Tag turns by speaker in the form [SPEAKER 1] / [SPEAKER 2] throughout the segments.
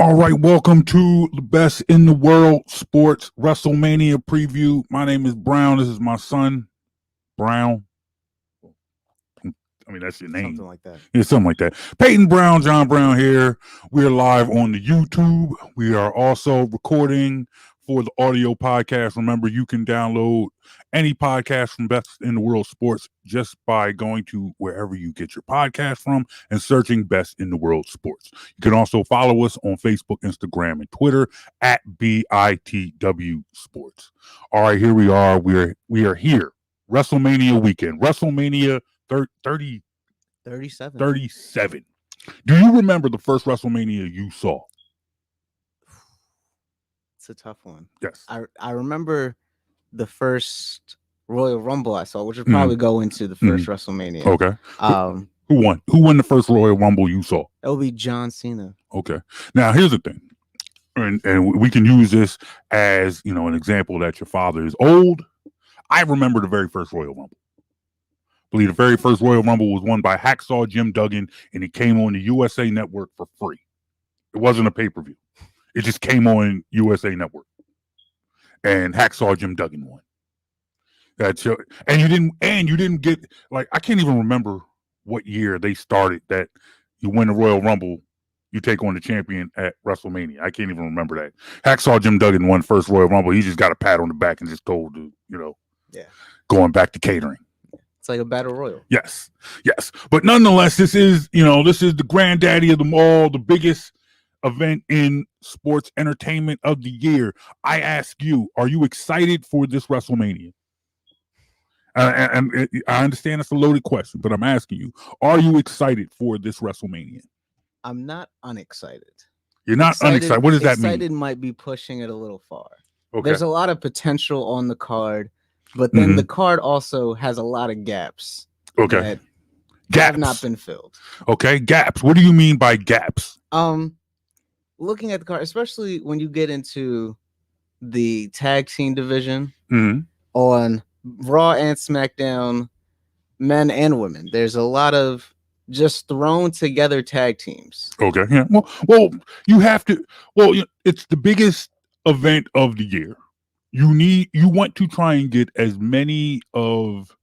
[SPEAKER 1] All right, welcome to the Best in the World Sports Wrestlemania preview. My name is Brown. This is my son, Brown. I mean, that's your name.
[SPEAKER 2] Something like that.
[SPEAKER 1] Yeah, something like that. Peyton Brown, John Brown here. We're live on the YouTube. We are also recording for the audio podcast. Remember, you can download any podcast from Best in the World Sports just by going to wherever you get your podcast from and searching Best in the World Sports. You can also follow us on Facebook, Instagram, and Twitter at BITW Sports. All right, here we are. We are here. WrestleMania weekend. WrestleMania 37. Do you remember the first WrestleMania you saw?
[SPEAKER 2] It's a tough one.
[SPEAKER 1] Yes.
[SPEAKER 2] I remember the first Royal Rumble I saw, which would probably go into the first WrestleMania.
[SPEAKER 1] Okay.
[SPEAKER 2] Who
[SPEAKER 1] won? Who won the first Royal Rumble you saw?
[SPEAKER 2] It would be John Cena.
[SPEAKER 1] Okay. Now, here's the thing. And we can use this as, an example that your father is old. I remember the very first Royal Rumble. I believe the very first Royal Rumble was won by Hacksaw Jim Duggan, and it came on the USA Network for free. It wasn't a pay-per-view. It just came on USA Network. And Hacksaw Jim Duggan won. And you didn't get, I can't even remember what year they started that you win the Royal Rumble, you take on the champion at WrestleMania. I can't even remember that. Hacksaw Jim Duggan won first Royal Rumble. He just got a pat on the back and just told to, going back to catering.
[SPEAKER 2] It's like a battle royal.
[SPEAKER 1] Yes. But nonetheless, this is the granddaddy of them all, the biggest event in sports entertainment of the year. I ask you, are you excited for this WrestleMania? And I understand it's a loaded question, but I'm asking you, are you excited for this WrestleMania?
[SPEAKER 2] I'm not unexcited.
[SPEAKER 1] You're not unexcited. What does that mean?
[SPEAKER 2] Excited might be pushing it a little far.
[SPEAKER 1] Okay.
[SPEAKER 2] There's a lot of potential on the card, but then the card also has a lot of gaps.
[SPEAKER 1] Okay.
[SPEAKER 2] Gaps have not been filled.
[SPEAKER 1] Okay, gaps. What do you mean by gaps?
[SPEAKER 2] Looking at the card, especially when you get into the tag team division on Raw and SmackDown, men and women, there's a lot of just thrown together tag teams.
[SPEAKER 1] Okay, yeah. Well, you have to. Well, it's the biggest event of the year. You want to try and get as many of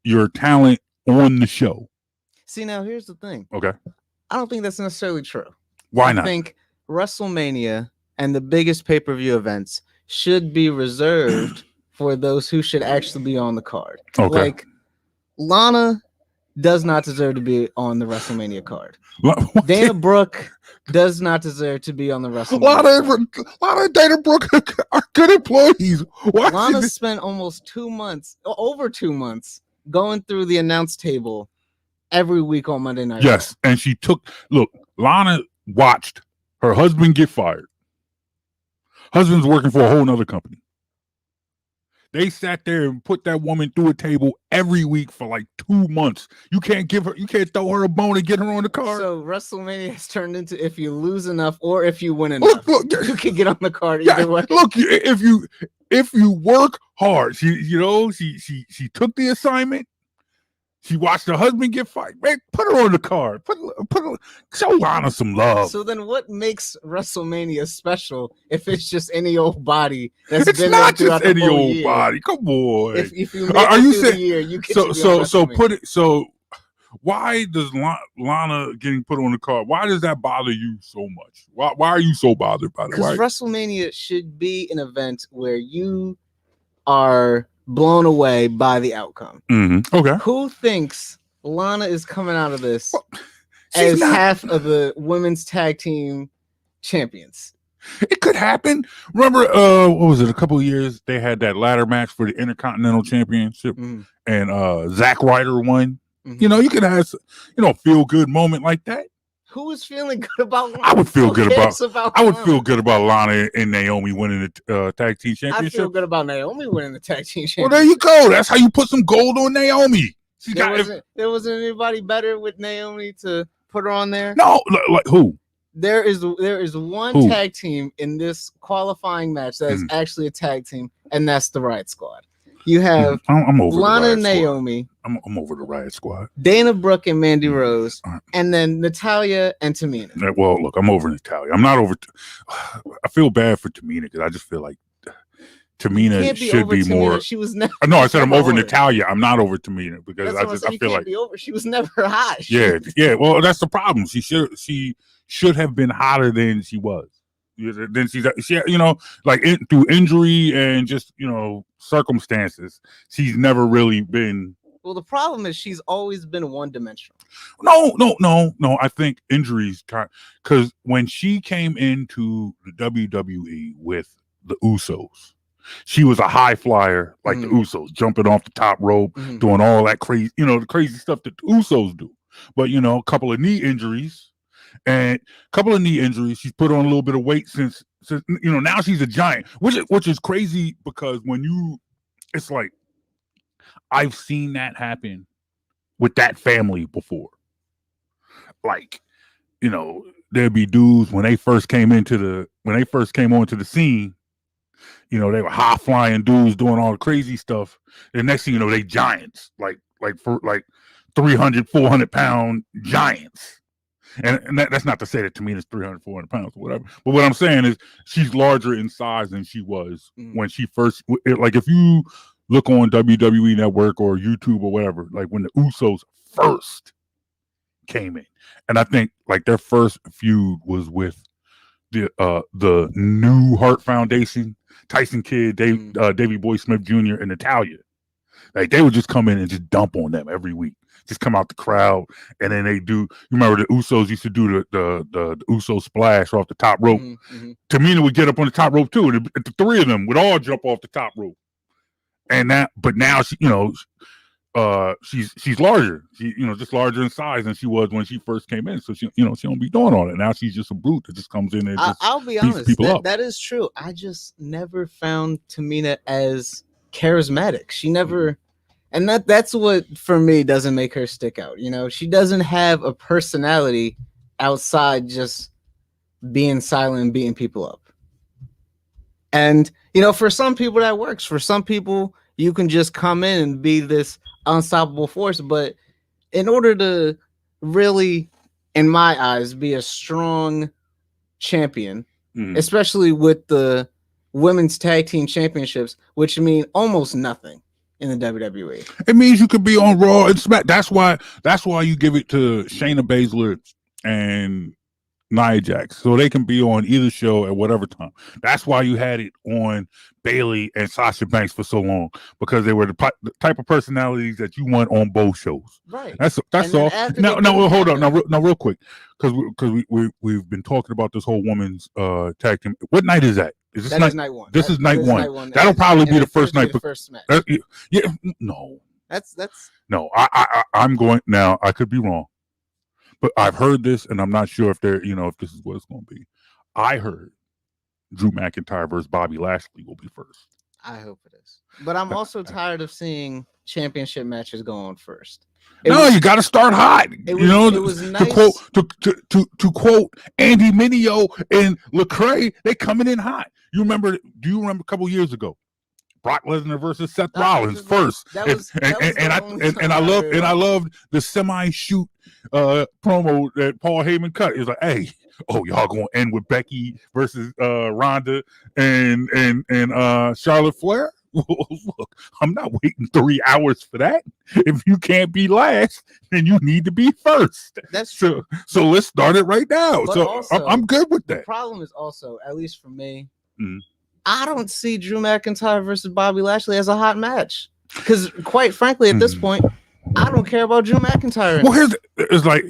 [SPEAKER 1] your talent on the show.
[SPEAKER 2] See, now here's the thing.
[SPEAKER 1] Okay.
[SPEAKER 2] I don't think that's necessarily true.
[SPEAKER 1] Why not?
[SPEAKER 2] I think WrestleMania and the biggest pay-per-view events should be reserved for those who should actually be on the card.
[SPEAKER 1] Okay.
[SPEAKER 2] Like, Lana does not deserve to be on the WrestleMania card. Dana Brooke does not deserve to be on the WrestleMania card.
[SPEAKER 1] Lana and Dana Brooke are good employees.
[SPEAKER 2] Lana spent almost over 2 months, going through the announce table every week on Monday Night Raw.
[SPEAKER 1] Yes, and Lana watched her husband get fired. Husband's working for a whole nother company. They sat there and put that woman through a table every week for 2 months. You can't throw her a bone and get her on the card.
[SPEAKER 2] So WrestleMania has turned into if you lose enough or if you win enough, you can get on the card either way.
[SPEAKER 1] Look, if you work hard, she took the assignment. She watched her husband get fired. Man, put her on the card. Show Lana some love.
[SPEAKER 2] So then what makes WrestleMania special if it's just any old body that's
[SPEAKER 1] it's
[SPEAKER 2] been
[SPEAKER 1] not
[SPEAKER 2] there
[SPEAKER 1] just any old
[SPEAKER 2] year?
[SPEAKER 1] body. Come on.
[SPEAKER 2] If you make it through the year, you get
[SPEAKER 1] so why does Lana getting put on the card? Why does that bother you so much? Why are you so bothered by that?
[SPEAKER 2] Because WrestleMania should be an event where you are blown away by the outcome.
[SPEAKER 1] Okay.
[SPEAKER 2] Who thinks Lana is coming out of this as half of the women's tag team champions?
[SPEAKER 1] It could happen. Remember, what was it? A couple of years they had that ladder match for the Intercontinental Championship, and Zack Ryder won. You could have a feel good moment like that.
[SPEAKER 2] Who is feeling good about Lana?
[SPEAKER 1] I would feel good about Lana and Naomi winning the tag team championship.
[SPEAKER 2] I feel good about Naomi winning the tag team championship.
[SPEAKER 1] Well, there you go. That's how you put some gold on Naomi.
[SPEAKER 2] There wasn't anybody better with Naomi to put her on there.
[SPEAKER 1] No, like who?
[SPEAKER 2] There is one tag team in this qualifying match that is actually a tag team, and that's the Riot Squad. You have
[SPEAKER 1] I'm over
[SPEAKER 2] Lana and Naomi
[SPEAKER 1] I'm over the Riot Squad.
[SPEAKER 2] Dana Brooke and Mandy Rose, and then Natalya and Tamina.
[SPEAKER 1] Well, look, I'm over Natalya. I'm not over. I feel bad for Tamina because I just feel like Tamina should be more.
[SPEAKER 2] She was never.
[SPEAKER 1] No, I said I'm over Natalya. I'm not over Tamina because I feel like
[SPEAKER 2] she was never hot.
[SPEAKER 1] Yeah. Well, that's the problem. She should have been hotter than she was. Then she like through injury and just circumstances, she's never really been.
[SPEAKER 2] Well, the problem is she's always been one-dimensional.
[SPEAKER 1] No. I think injuries, because when she came into the WWE with the Usos, she was a high flyer like the Usos, jumping off the top rope, doing all that crazy, the crazy stuff that the Usos do. But a couple of knee injuries. She's put on a little bit of weight since now she's a giant, which is crazy because it's like I've seen that happen with that family before. Like, there'd be dudes when they first came onto the scene, they were high flying dudes doing all the crazy stuff. The next thing you know, they giants, like 300, 400-pound giants. And that's not to say that Tamina's 300, 400 pounds or whatever. But what I'm saying is she's larger in size than she was when she first, like if you look on WWE Network or YouTube or whatever, like when the Usos first came in. And I think like their first feud was with the New Heart Foundation, Tyson Kidd, Davey Boy Smith Jr. and Natalya. Like they would just come in and just dump on them every week. Just come out the crowd, and then they do. You remember the Usos used to do the Uso splash off the top rope. Tamina would get up on the top rope too. The three of them would all jump off the top rope. But now she, she's larger. She, just larger in size than she was when she first came in. So she don't be doing all that. Now she's just a brute that just comes in and
[SPEAKER 2] I'll be honest, that is true. I just never found Tamina as charismatic. She never. And that's what, for me, doesn't make her stick out. She doesn't have a personality outside just being silent and beating people up. And, for some people that works. For some people, you can just come in and be this unstoppable force. But in order to really, in my eyes, be a strong champion, especially with the women's tag team championships, which mean almost nothing in the WWE.
[SPEAKER 1] It means you could be on Raw and Smack. That's why you give it to Shayna Baszler and Nia Jax, so they can be on either show at whatever time. That's why you had it on Bayley and Sasha Banks for so long, because they were the type of personalities that you want on both shows.
[SPEAKER 2] Right.
[SPEAKER 1] That's all. Now, hold on. Now, real quick, because we've been talking about this whole women's tag team. What night is that? Is this
[SPEAKER 2] night one?
[SPEAKER 1] This is night one. That'll probably be the first night.
[SPEAKER 2] First match.
[SPEAKER 1] No.
[SPEAKER 2] That's
[SPEAKER 1] no. I'm going now. I could be wrong, but I've heard this, and I'm not sure if if this is what it's going to be. I heard Drew McIntyre versus Bobby Lashley will be first.
[SPEAKER 2] I hope it is, but I'm also tired of seeing championship matches go on first.
[SPEAKER 1] You got to start hot.
[SPEAKER 2] It was nice.
[SPEAKER 1] To quote Andy Mineo and Lecrae, they coming in hot. Do you remember a couple years ago, Brock Lesnar versus Seth Rollins first? And I loved the semi-shoot promo that Paul Heyman cut. It was like, hey, y'all gonna end with Becky versus Ronda and Charlotte Flair? Look, I'm not waiting 3 hours for that. If you can't be last, then you need to be first.
[SPEAKER 2] That's true.
[SPEAKER 1] So let's start it right now.
[SPEAKER 2] But
[SPEAKER 1] so
[SPEAKER 2] also,
[SPEAKER 1] I'm good with that.
[SPEAKER 2] The problem is also, at least for me, I don't see Drew McIntyre versus Bobby Lashley as a hot match. Because quite frankly, at this point, I don't care about Drew McIntyre.
[SPEAKER 1] Well, it's like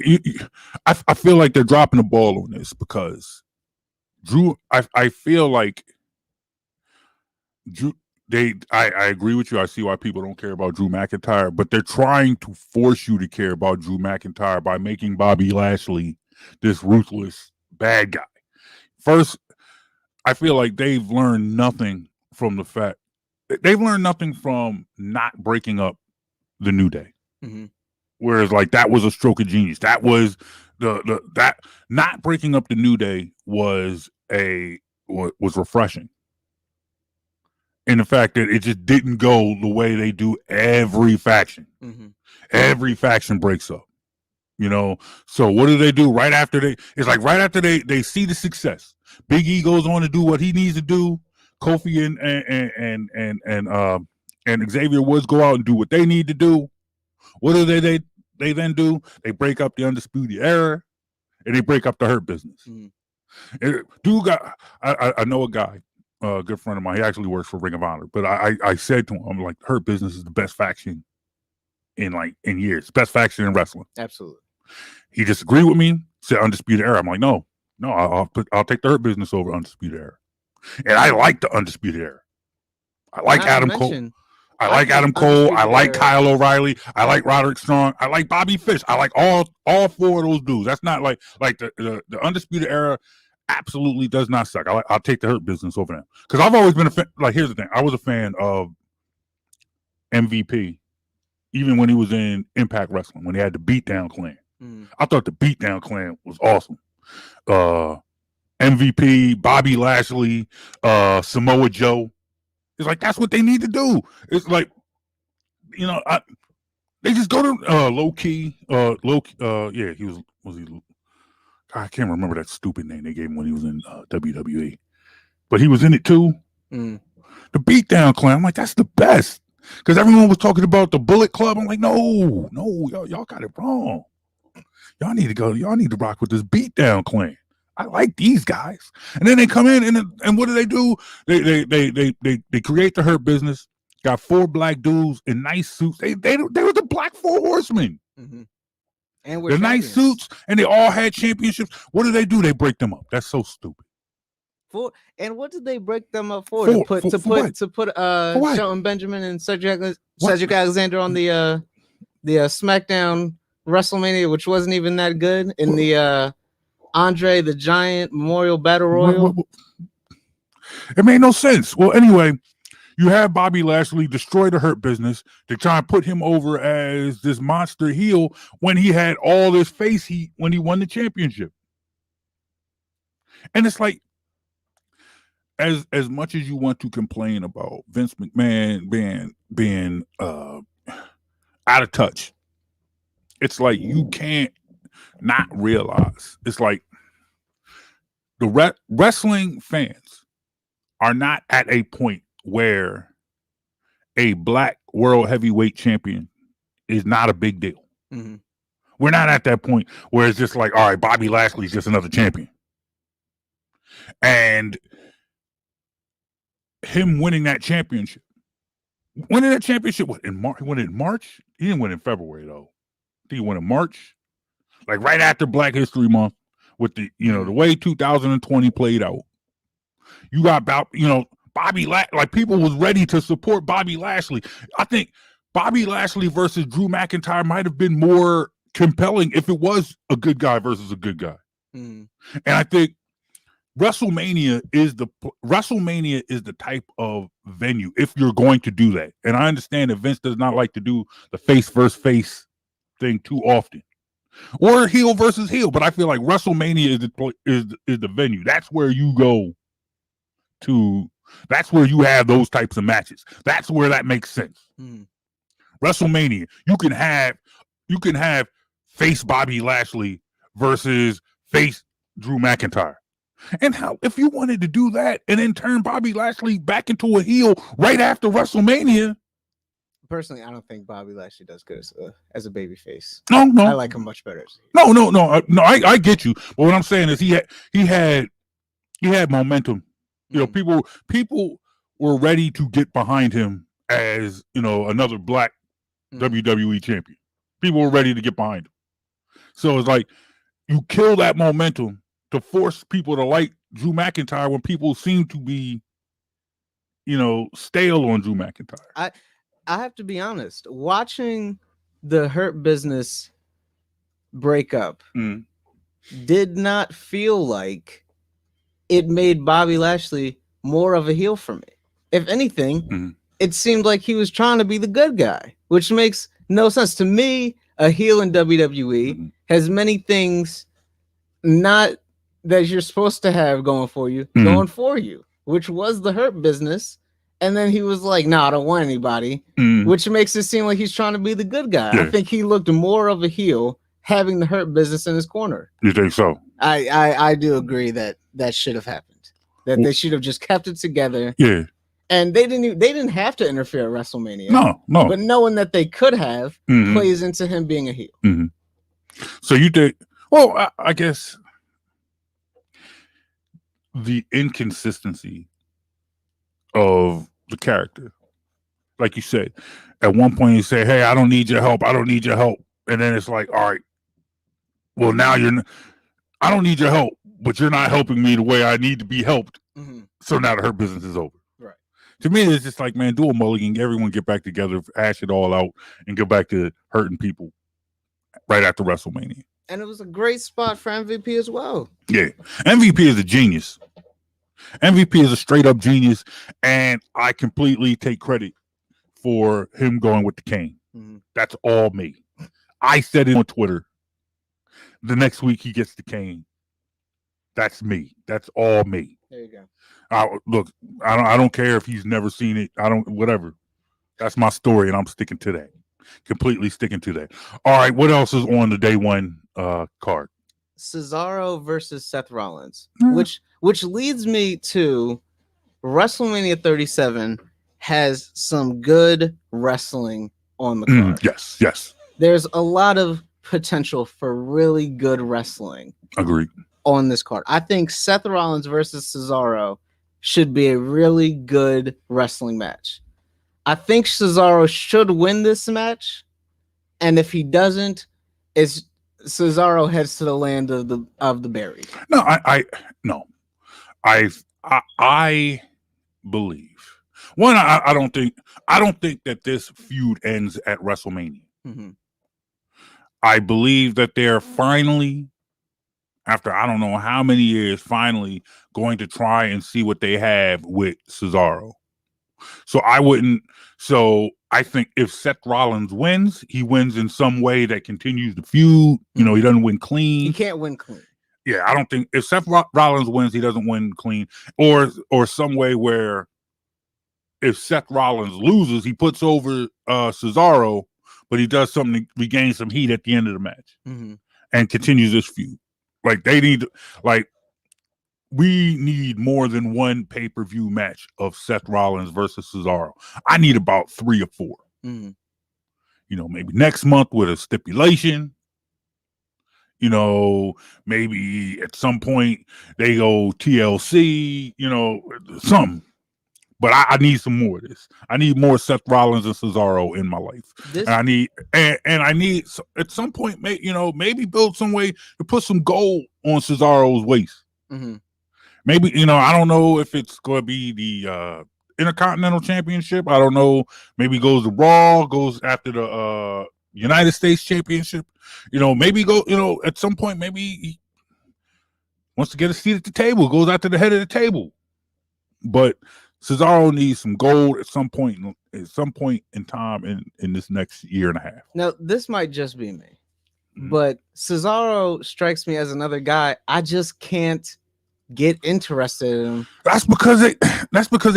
[SPEAKER 1] I feel like they're dropping the ball on this because Drew. I feel like Drew. I agree with you. I see why people don't care about Drew McIntyre, but they're trying to force you to care about Drew McIntyre by making Bobby Lashley this ruthless bad guy. First, I feel like they've learned nothing from the fact they've learned nothing from not breaking up the New Day. Whereas like that was a stroke of genius. That was that not breaking up the New Day was refreshing. In the fact that it just didn't go the way they do every faction. Every faction breaks up. You know, so what do? Right after they see the success. Big E goes on to do what he needs to do. Kofi and Xavier Woods go out and do what they need to do. What do they then do? They break up the Undisputed Era, and they break up the Hurt Business. I know a guy, a good friend of mine. He actually works for Ring of Honor, but I said to him, I'm like, Hurt Business is the best faction in years, best faction in wrestling.
[SPEAKER 2] Absolutely.
[SPEAKER 1] He disagreed with me, said Undisputed Era. I'm like, no, I'll take the Hurt Business over Undisputed Era. And I like the Undisputed Era. I like Adam Cole. I like Adam Cole. I like Kyle O'Reilly. I like Roderick Strong. I like Bobby Fish. I like all four of those dudes. That's not like the Undisputed Era absolutely does not suck. I'll take the Hurt Business over them. Because I've always been a fan. Like, here's the thing. I was a fan of MVP, even when he was in Impact Wrestling, when he had the Beatdown Clan. I thought the Beatdown Clan was awesome. MVP, Bobby Lashley, Samoa Joe. It's like, that's what they need to do. It's like, you know, they just go to Low Key. Yeah, he was he? I can't remember that stupid name they gave him when he was in WWE, but he was in it too. The Beatdown Clan. I'm like, that's the best, because everyone was talking about the Bullet Club. I'm like, no, y'all got it wrong. Y'all need to rock with this Beatdown Clan. I like these guys. And then they come in and what do? They create the Hurt Business. Got 4 black dudes in nice suits. They were the Black 4 Horsemen. And they're nice suits, and they all had championships. What do? They break them up. That's so stupid.
[SPEAKER 2] And what did they break them up for? To put Shelton Benjamin and Cedric Alexander on the SmackDown WrestleMania, which wasn't even that good, in the Andre the Giant Memorial Battle Royal.
[SPEAKER 1] It made no sense. Well, anyway, you have Bobby Lashley destroy the Hurt Business to try and put him over as this monster heel when he had all this face heat when he won the championship. And it's like, as much as you want to complain about Vince McMahon being out of touch, it's like you can't not realize. It's like the wrestling fans are not at a point where a black world heavyweight champion is not a big deal. We're not at that point where it's just like, all right, Bobby Lashley's just another champion. And him winning that championship. What, in March? He won it in March? He didn't win in February, though. I think he won in March. Like right after Black History Month, with the way 2020 played out. You got Bobby like people was ready to support Bobby Lashley. I think Bobby Lashley versus Drew McIntyre might have been more compelling if it was a good guy versus a good guy. And I think WrestleMania is the type of venue if you're going to do that. And I understand that Vince does not like to do the face versus face thing too often, or heel versus heel. But I feel like WrestleMania is the venue. That's where you go to. That's where you have those types of matches. That's where that makes sense. WrestleMania, you can have face Bobby Lashley versus face Drew McIntyre. And how, if you wanted to do that and then turn Bobby Lashley back into a heel right after WrestleMania.
[SPEAKER 2] Personally, I don't think Bobby Lashley does good as a baby face.
[SPEAKER 1] No.
[SPEAKER 2] I like him much better.
[SPEAKER 1] No. I get you. But what I'm saying is he had momentum. People were ready to get behind him as, another black WWE champion. People were ready to get behind him. So it's like you kill that momentum to force people to like Drew McIntyre when people seem to be, stale on Drew McIntyre.
[SPEAKER 2] I have to be honest. Watching the Hurt Business breakup did not feel like it made Bobby Lashley more of a heel for me. If anything, it seemed like he was trying to be the good guy, which makes no sense to me. A heel in WWE has many things not that you're supposed to have going for you, which was the Hurt Business And then he was like, "No, I don't want anybody," which makes it seem like he's trying to be the good guy. I think he looked more of a heel having the Hurt Business in his corner.
[SPEAKER 1] You think so?
[SPEAKER 2] I do agree that should have happened. That they should have just kept it together.
[SPEAKER 1] Yeah.
[SPEAKER 2] And they didn't have to interfere at WrestleMania.
[SPEAKER 1] No.
[SPEAKER 2] But knowing that they could have plays into him being a heel.
[SPEAKER 1] So you think? Well, I guess the inconsistency of the character, like you said, at one point you say, "Hey, I don't need your help. I don't need your help," and then it's like, "All right, well now I don't need your help, but you're not helping me the way I need to be helped." So now the Hurt Business is over.
[SPEAKER 2] Right.
[SPEAKER 1] To me, it's just like, man, do a mulligan. Everyone get back together, hash it all out, and go back to hurting people right after WrestleMania.
[SPEAKER 2] And it was a great spot for MVP as well.
[SPEAKER 1] Yeah. MVP is a genius. MVP is a straight up genius. And I completely take credit for him going with the cane. That's all me. I said it on Twitter. The next week he gets the cane. That's me. That's all me.
[SPEAKER 2] There you go.
[SPEAKER 1] Look, I don't care if he's never seen it. Whatever. That's my story, and I'm sticking to that. Completely sticking to that. All right, what else is on the day one card?
[SPEAKER 2] Cesaro versus Seth Rollins, which leads me to WrestleMania 37 has some good wrestling on the card.
[SPEAKER 1] Yes.
[SPEAKER 2] There's a lot of potential for really good wrestling.
[SPEAKER 1] Agreed.
[SPEAKER 2] On this card. I think Seth Rollins versus Cesaro should be a really good wrestling match. I think Cesaro should win this match, and if he doesn't, Cesaro heads to the land of the buried.
[SPEAKER 1] No, I believe. One, I don't think that this feud ends at WrestleMania. I believe that they're finally, after I don't know how many years, finally going to try and see what they have with Cesaro. So I think if Seth Rollins wins, he wins in some way that continues the feud. He doesn't win clean.
[SPEAKER 2] He can't win clean.
[SPEAKER 1] Yeah, I don't think if Seth Rollins wins, he doesn't win clean, or some way where if Seth Rollins loses, he puts over Cesaro, but he does something to regain some heat at the end of the match and continues this feud. Like we need more than one pay-per-view match of Seth Rollins versus Cesaro. I need about 3 or 4. Maybe next month with a stipulation. Maybe at some point they go TLC, something. But I need some more of this. I need more Seth Rollins and Cesaro in my life. And I need at some point, maybe build some way to put some gold on Cesaro's waist. Maybe, I don't know if it's going to be the Intercontinental Championship. I don't know. Maybe goes to Raw, goes after the United States Championship. Maybe go, at some point, maybe he wants to get a seat at the table, goes after the head of the table. But Cesaro needs some gold at some point in time in this next year and a half.
[SPEAKER 2] Now, this might just be me, but Cesaro strikes me as another guy I just can't get interested in him.
[SPEAKER 1] That's because they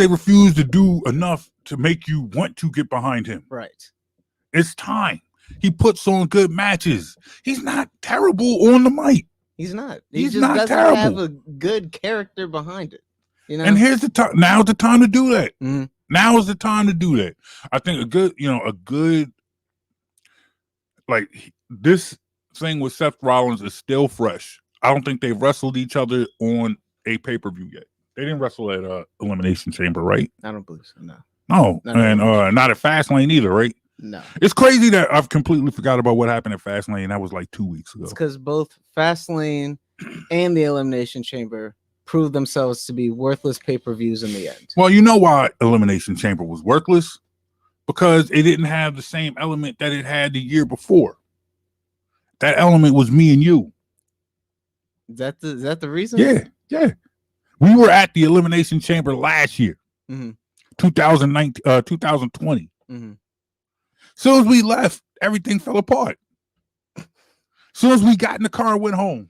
[SPEAKER 1] refuse to do enough to make you want to get behind him.
[SPEAKER 2] Right.
[SPEAKER 1] It's time. He puts on good matches. He's not terrible on the mic.
[SPEAKER 2] He's not.
[SPEAKER 1] He's
[SPEAKER 2] just
[SPEAKER 1] not
[SPEAKER 2] doesn't
[SPEAKER 1] terrible.
[SPEAKER 2] have a good character behind it.
[SPEAKER 1] And here's the time. Now's the time to do that. Now is the time to do that. I think a good like this thing with Seth Rollins is still fresh. I don't think they've wrestled each other on a pay-per-view yet. They didn't wrestle at Elimination Chamber, right?
[SPEAKER 2] I don't believe so. No.
[SPEAKER 1] And not at Fastlane either, right?
[SPEAKER 2] No.
[SPEAKER 1] It's crazy that I've completely forgot about what happened at Fastlane. That was like 2 weeks ago.
[SPEAKER 2] It's because both Fastlane and the Elimination Chamber proved themselves to be worthless pay-per-views in the end.
[SPEAKER 1] Well, you know why Elimination Chamber was worthless? Because it didn't have the same element that it had the year before. That element was me and you.
[SPEAKER 2] Is that the reason?
[SPEAKER 1] Yeah. We were at the Elimination Chamber last year, 2020. Soon as we left, everything fell apart. Soon as we got in the car and went home,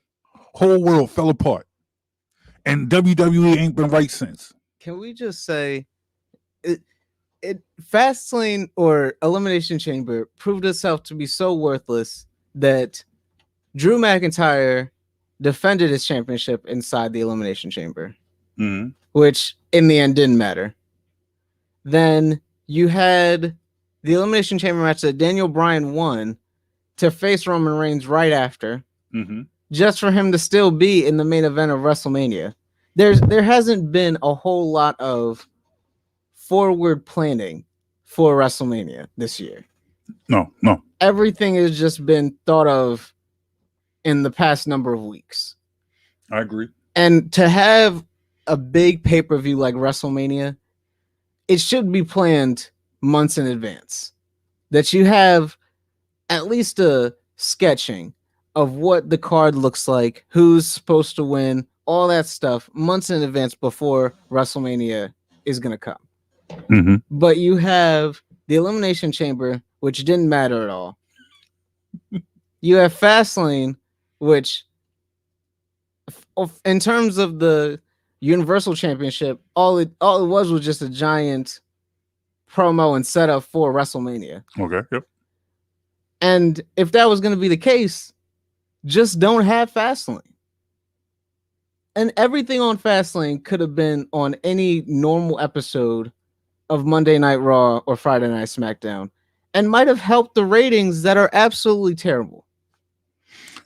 [SPEAKER 1] whole world fell apart. And WWE ain't been right since.
[SPEAKER 2] Can we just say Fastlane or Elimination Chamber proved itself to be so worthless that Drew McIntyre defended his championship inside the Elimination Chamber, which in the end didn't matter. Then you had the Elimination Chamber match that Daniel Bryan won to face Roman Reigns right after, just for him to still be in the main event of WrestleMania. There hasn't been a whole lot of forward planning for WrestleMania this year.
[SPEAKER 1] No.
[SPEAKER 2] Everything has just been thought of in the past number of weeks.
[SPEAKER 1] I agree.
[SPEAKER 2] And to have a big pay-per-view like WrestleMania, it should be planned months in advance. That you have at least a sketching of what the card looks like, who's supposed to win, all that stuff months in advance before WrestleMania is going to come. But you have the Elimination Chamber, which didn't matter at all. You have Fastlane, which in terms of the Universal Championship, all it was just a giant promo and setup for WrestleMania.
[SPEAKER 1] Okay, yep.
[SPEAKER 2] And if that was going to be the case, just don't have Fastlane. And everything on Fastlane could have been on any normal episode of Monday Night Raw or Friday Night SmackDown and might have helped the ratings that are absolutely terrible.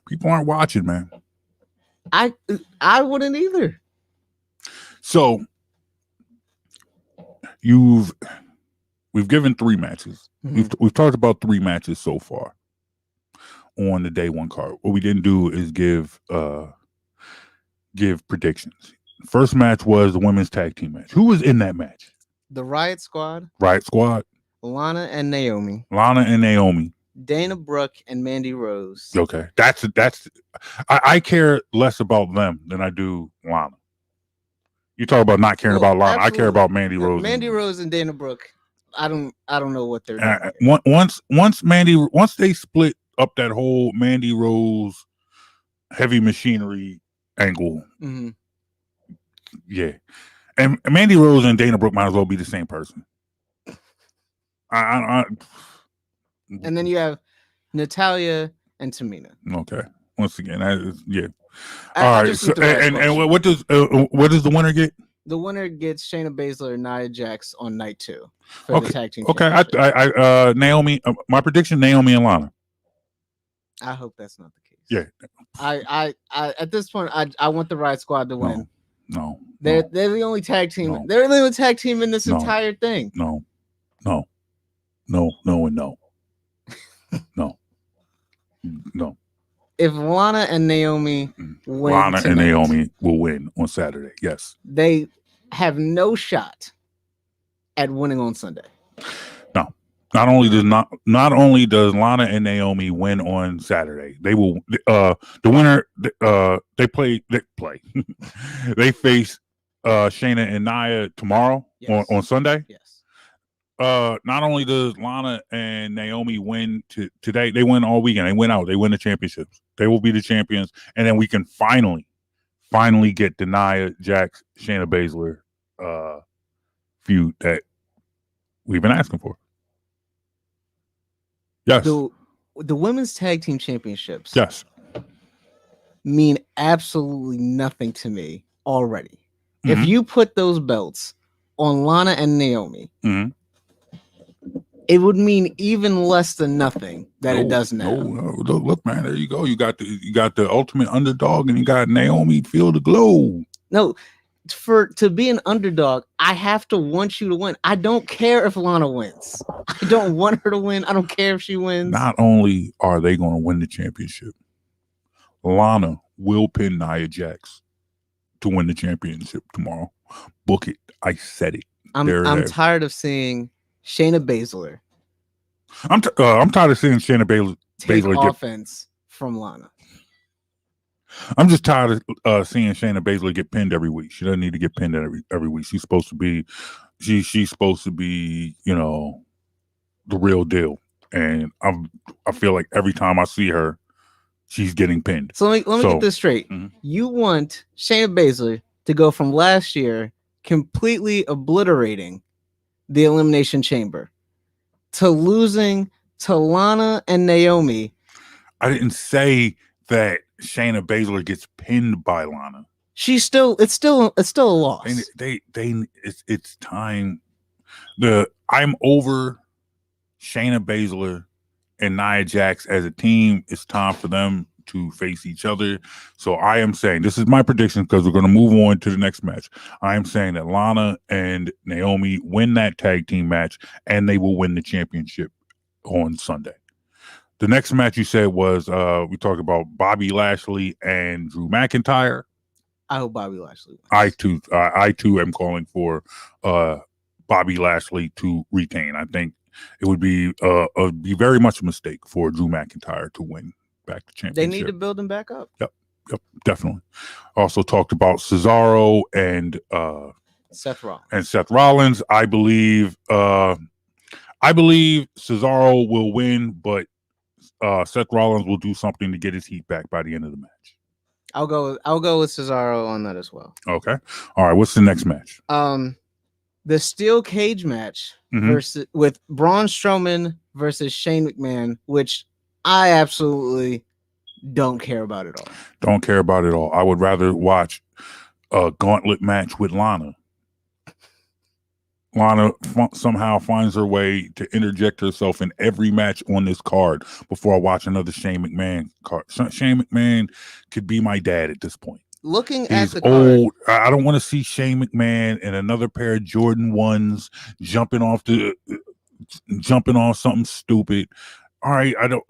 [SPEAKER 1] People aren't watching, man.
[SPEAKER 2] I wouldn't either.
[SPEAKER 1] So we've given 3 matches. We've talked about 3 matches so far on the day one card. What we didn't do is give predictions. First match was the women's tag team match. Who was in that match?
[SPEAKER 2] The Riot Squad. Lana and Naomi. Dana Brooke and Mandy Rose.
[SPEAKER 1] Okay. I care less about them than I do Lana. You talk about not caring about Lana. Absolutely. I care about Mandy Rose.
[SPEAKER 2] Mandy Rose and Dana Brooke. I don't know what they're doing.
[SPEAKER 1] Once they split up that whole Mandy Rose heavy machinery angle. Yeah. And Mandy Rose and Dana Brooke might as well be the same person.
[SPEAKER 2] And then you have Natalya and Tamina.
[SPEAKER 1] Okay. Once again, yeah. All right. So, and what does the winner get?
[SPEAKER 2] The winner gets Shayna Baszler and Nia Jax on night 2 for the tag team.
[SPEAKER 1] Okay. I Naomi. My prediction: Naomi and Lana.
[SPEAKER 2] I hope that's not the case.
[SPEAKER 1] Yeah.
[SPEAKER 2] I at this point, I want the Riot Squad to win.
[SPEAKER 1] No.
[SPEAKER 2] They're the only tag team. No. They're the only tag team in this entire thing.
[SPEAKER 1] No, and no. No.
[SPEAKER 2] If Lana and Naomi win,
[SPEAKER 1] Lana and Naomi will win on Saturday. Yes.
[SPEAKER 2] They have no shot at winning on Sunday.
[SPEAKER 1] No. Not only does Lana and Naomi win on Saturday, they will the winner they play they face Shayna and Nia tomorrow on Sunday.
[SPEAKER 2] Yes.
[SPEAKER 1] Not only does Lana and Naomi win today, they win all weekend. They win out. They win the championships. They will be the champions, and then we can finally get the Nia Jax Shayna Baszler feud that we've been asking for. Yes.
[SPEAKER 2] The women's tag team championships.
[SPEAKER 1] Yes.
[SPEAKER 2] Mean absolutely nothing to me already. If you put those belts on Lana and Naomi, it would mean even less than nothing that it does now.
[SPEAKER 1] No, look, man, there you go. You got the ultimate underdog, and you got Naomi feel the glow.
[SPEAKER 2] No, to be an underdog, I have to want you to win. I don't care if Lana wins. I don't want her to win. I don't care if she wins.
[SPEAKER 1] Not only are they going to win the championship, Lana will pin Nia Jax to win the championship tomorrow. Book it. I said it.
[SPEAKER 2] I'm tired of seeing Shayna Baszler.
[SPEAKER 1] I'm tired of seeing Shayna Baszler
[SPEAKER 2] take offense from Lana.
[SPEAKER 1] I'm just tired of seeing Shayna Baszler get pinned every week. She doesn't need to get pinned every week. She's supposed to be, she's supposed to be, the real deal. And I feel like every time I see her, she's getting pinned.
[SPEAKER 2] So let me get this straight. You want Shayna Baszler to go from last year completely obliterating the Elimination Chamber to losing to Lana and Naomi.
[SPEAKER 1] I didn't say that Shayna Baszler gets pinned by Lana.
[SPEAKER 2] It's still a loss.
[SPEAKER 1] It's time. I'm over Shayna Baszler and Nia Jax as a team. It's time for them to face each other. So I am saying, this is my prediction because we're going to move on to the next match. I am saying that Lana and Naomi win that tag team match and they will win the championship on Sunday. The next match you said was, we talked about Bobby Lashley and Drew McIntyre.
[SPEAKER 2] I hope Bobby Lashley wins.
[SPEAKER 1] I too am calling for Bobby Lashley to retain. I think it would be very much a mistake for Drew McIntyre to win back the championship.
[SPEAKER 2] They need to build him back up.
[SPEAKER 1] Yep, definitely. Also talked about Cesaro and
[SPEAKER 2] Seth Rollins.
[SPEAKER 1] I believe Cesaro will win, but Seth Rollins will do something to get his heat back by the end of the match.
[SPEAKER 2] I'll go with Cesaro on that as well.
[SPEAKER 1] Okay. All right. What's the next match?
[SPEAKER 2] The steel cage match with Braun Strowman versus Shane McMahon, which I absolutely don't care about at all.
[SPEAKER 1] Don't care about it at all. I would rather watch a gauntlet match with Lana. Lana somehow finds her way to interject herself in every match on this card before I watch another Shane McMahon card. Shane McMahon could be my dad at this point.
[SPEAKER 2] Looking
[SPEAKER 1] He's
[SPEAKER 2] at the
[SPEAKER 1] old.
[SPEAKER 2] card,
[SPEAKER 1] I don't want to see Shane McMahon in another pair of Jordan 1s jumping off something stupid. All right, I don't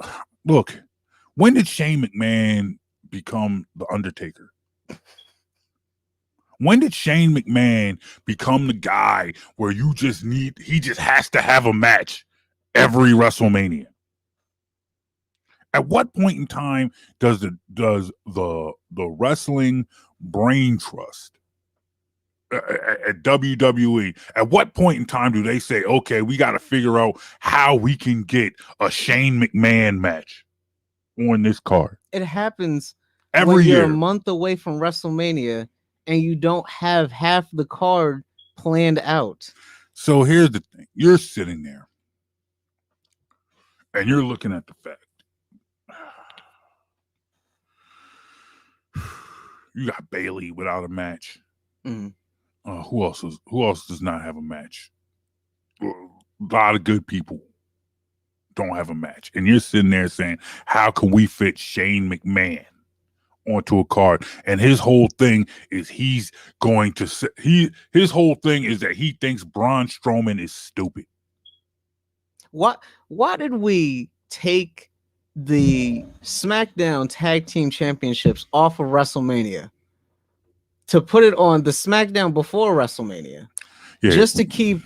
[SPEAKER 1] look. When did Shane McMahon become the Undertaker? When did Shane McMahon become the guy where he just has to have a match every WrestleMania? At what point in time does the wrestling brain trust at WWE, at what point in time do they say, okay, we got to figure out how we can get a Shane McMahon match on this card?
[SPEAKER 2] It happens
[SPEAKER 1] every year.
[SPEAKER 2] You're a month away from WrestleMania and you don't have half the card planned out.
[SPEAKER 1] So here's the thing. You're sitting there and you're looking at the fact. You got Bayley without a match.
[SPEAKER 2] Mm-hmm.
[SPEAKER 1] Who else does not have a match? A lot of good people don't have a match. And you're sitting there saying, how can we fit Shane McMahon onto a card? And his whole thing is his whole thing is that he thinks Braun Strowman is stupid.
[SPEAKER 2] Why did we take the SmackDown Tag Team Championships off of WrestleMania to put it on the SmackDown before WrestleMania, just to keep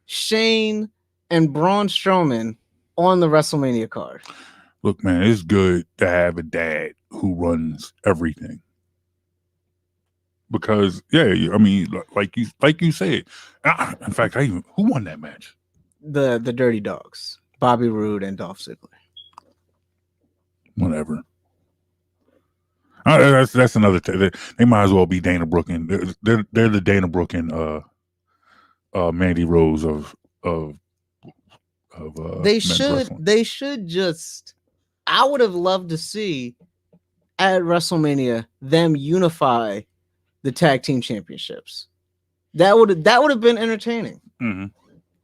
[SPEAKER 2] Shane and Braun Strowman on the WrestleMania card?
[SPEAKER 1] Look, man, it's good to have a dad who runs everything. Because, I mean, like you said, in fact, who won that match?
[SPEAKER 2] The Dirty Dogs, Bobby Roode and Dolph Ziggler.
[SPEAKER 1] Whatever. That's another. They might as well be Dana Brooke and they're the Dana Brooke and Mandy Rose of
[SPEAKER 2] they should just. I would have loved to see at WrestleMania them unify the tag team championships. That would have been entertaining.
[SPEAKER 1] Mm-hmm.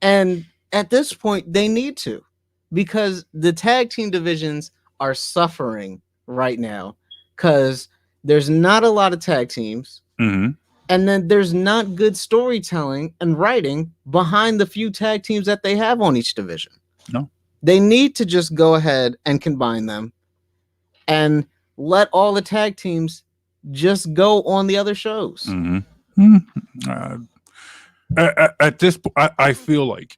[SPEAKER 2] And at this point, they need to, because the tag team divisions are suffering right now because there's not a lot of tag teams.
[SPEAKER 1] Mm-hmm.
[SPEAKER 2] And then there's not good storytelling and writing behind the few tag teams that they have on each division.
[SPEAKER 1] No.
[SPEAKER 2] They need to just go ahead and combine them and let all the tag teams just go on the other shows.
[SPEAKER 1] Mm-hmm. At this point, I feel like